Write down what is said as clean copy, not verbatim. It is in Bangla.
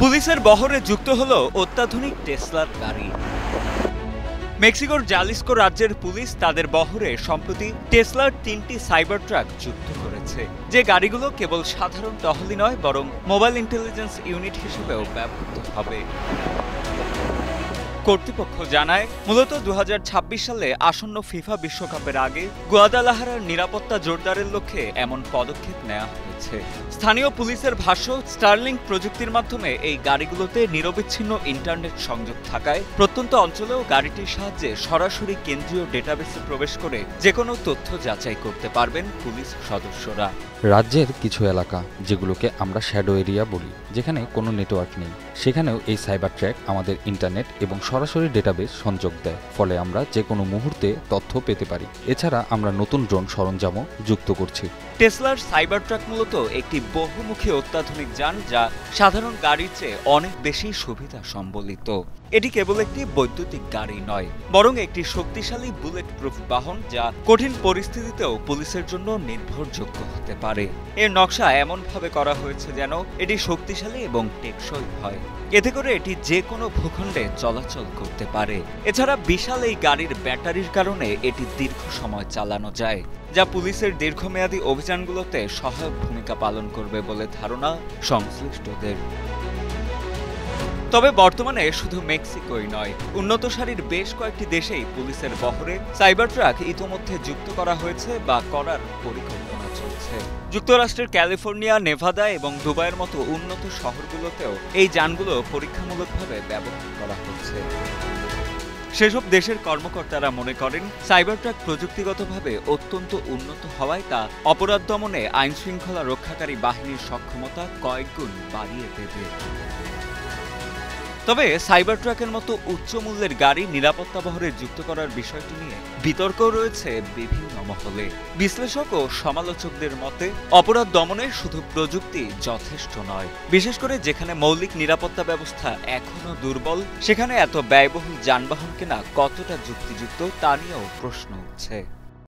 পুলিশের বহরে যুক্ত হলো অত্যাধুনিক টেসলার গাড়ি। মেক্সিকোর জালিস্কো রাজ্যের পুলিশ তাদের বহরে সম্প্রতি টেসলার ৩টি সাইবার ট্রাক যুক্ত করেছে, যে গাড়িগুলো কেবল সাধারণ টহলি নয় বরং মোবাইল ইন্টেলিজেন্স ইউনিট হিসেবেও ব্যবহৃত হবে। কর্তৃপক্ষ জানায়, মূলত ২০২৬ সালে আসন্ন ফিফা বিশ্বকাপের আগে গুয়াদালাহারার নিরাপত্তা জোরদারের লক্ষ্যে এমন পদক্ষেপ নেওয়া হয়েছে। স্থানীয় পুলিশের ভাষ্য, স্টারলিংক প্রযুক্তির মাধ্যমে এই গাড়িগুলোতে নিরবিচ্ছিন্ন ইন্টারনেট সংযোগ থাকায় প্রত্যন্ত অঞ্চলেও গাড়িটির সাহায্যে সরাসরি কেন্দ্রীয় ডেটাবেসে প্রবেশ করে যেকোনো তথ্য যাচাই করতে পারবেন পুলিশ সদস্যরা। রাজ্যের কিছু এলাকা, যেগুলোকে আমরা শ্যাডো এরিয়া বলি, যেখানে কোনো নেটওয়ার্ক নেই, সেখানেও এই সাইবার ট্র্যাক আমাদের ইন্টারনেট এবং সরাসরি ডেটাবেস সংযোগ দেয়, ফলে আমরা যে কোনো মুহূর্তে তথ্য পেতে পারি। এছাড়া আমরা নতুন ড্রোন সরঞ্জামও যুক্ত করছি। টেসলার সাইবার ট্রাক মূলত একটি বহুমুখী অত্যাধুনিক যান, যা সাধারণ গাড়ির চেয়ে অনেক বেশি সুবিধা সম্বলিত। এটি কেবল একটি বৈদ্যুতিক গাড়ি নয়, বরং একটি শক্তিশালী বুলেট প্রুফ বাহন, যা কঠিন পরিস্থিতিতেও পুলিশের জন্য নির্ভরযোগ্য হতে পারে। এর নকশা এমনভাবে করা হয়েছে যেন এটি শক্তিশালী এবং টেকসই হয়। এতে করে এটি যে কোনো ভূখণ্ডে চলাচল করতে পারে। এছাড়া বিশাল এই গাড়ির ব্যাটারির কারণে এটি দীর্ঘ সময় চালানো যায়, যা পুলিশের দীর্ঘমেয়াদী অভিযানগুলোতে সহায়ক ভূমিকা পালন করবে বলে ধারণা সংশ্লিষ্টদের। তবে বর্তমানে শুধু মেক্সিকোই নয়, উন্নত সারির বেশ কয়েকটি দেশেই পুলিশের বহরে সাইবার ট্রাক ইতোমধ্যে যুক্ত করা হয়েছে বা করার পরিকল্পনা চলছে। যুক্তরাষ্ট্রের ক্যালিফোর্নিয়া, নেভাদা এবং দুবাইয়ের মতো উন্নত শহরগুলোতেও এই যানগুলো পরীক্ষামূলকভাবে ব্যবহার করা হচ্ছে। সেসব দেশের কর্মকর্তারা মনে করেন, সাইবার ট্রাক প্রযুক্তিগতভাবে অত্যন্ত উন্নত হওয়ায় তা অপরাধ দমনে আইনশৃঙ্খলা রক্ষাকারী বাহিনীর সক্ষমতা কয়েকগুণ বাড়িয়ে দেবে। তবে সাইবার ট্রাকের মতো উচ্চ মূল্যের গাড়ি নিরাপত্তা বহরে যুক্ত করার বিষয়টি নিয়ে বিতর্ক রয়েছে বিভিন্ন মহলে। বিশ্লেষক ও সমালোচকদের মতে, অপরাধ দমনে শুধু প্রযুক্তি যথেষ্ট নয়। বিশেষ করে যেখানে মৌলিক নিরাপত্তা ব্যবস্থা এখনো দুর্বল, সেখানে এত ব্যয়বহুল যানবাহন কেনা কতটা যুক্তিযুক্ত তা নিয়েও প্রশ্ন উঠছে।